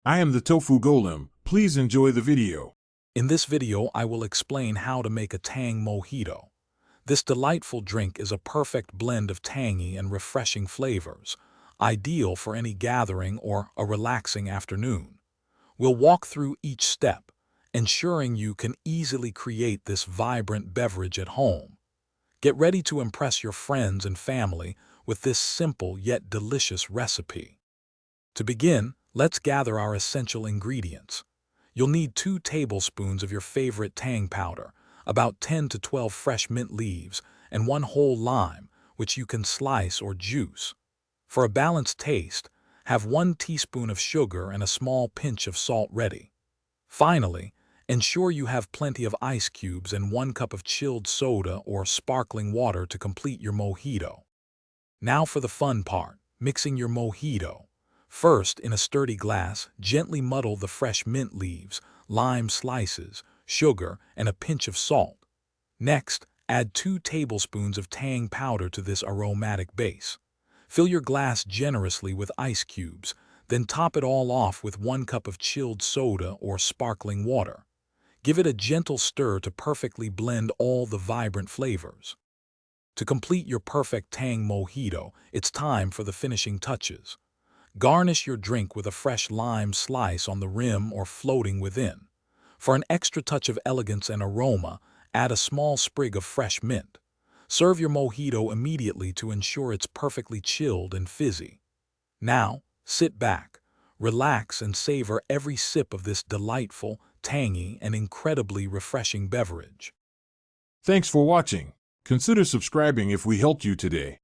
I am the Tofu Golem. Please enjoy the video. In this video, I will explain how to make a Tang Mojito. This delightful drink is a perfect blend of tangy and refreshing flavors, ideal for any gathering or a relaxing afternoon. We'll walk through each step, ensuring you can easily create this vibrant beverage at home. Get ready to impress your friends and family with this simple yet delicious recipe. To begin, let's gather our essential ingredients. You'll need 2 tablespoons of your favorite tang powder, about 10 to 12 fresh mint leaves, and 1 whole lime, which you can slice or juice. For a balanced taste, have 1 teaspoon of sugar and a small pinch of salt ready. Finally, ensure you have plenty of ice cubes and 1 cup of chilled soda or sparkling water to complete your mojito. Now for the fun part, mixing your mojito. First, in a sturdy glass, gently muddle the fresh mint leaves, lime slices, sugar, and a pinch of salt. Next, add 2 tablespoons of tang powder to this aromatic base. Fill your glass generously with ice cubes, then top it all off with 1 cup of chilled soda or sparkling water. Give it a gentle stir to perfectly blend all the vibrant flavors. To complete your perfect tang mojito, it's time for the finishing touches. Garnish your drink with a fresh lime slice on the rim or floating within. For an extra touch of elegance and aroma, add a small sprig of fresh mint. Serve your mojito immediately to ensure it's perfectly chilled and fizzy. Now, sit back, relax, and savor every sip of this delightful, tangy, and incredibly refreshing beverage. Thanks for watching. Consider subscribing if we helped you today.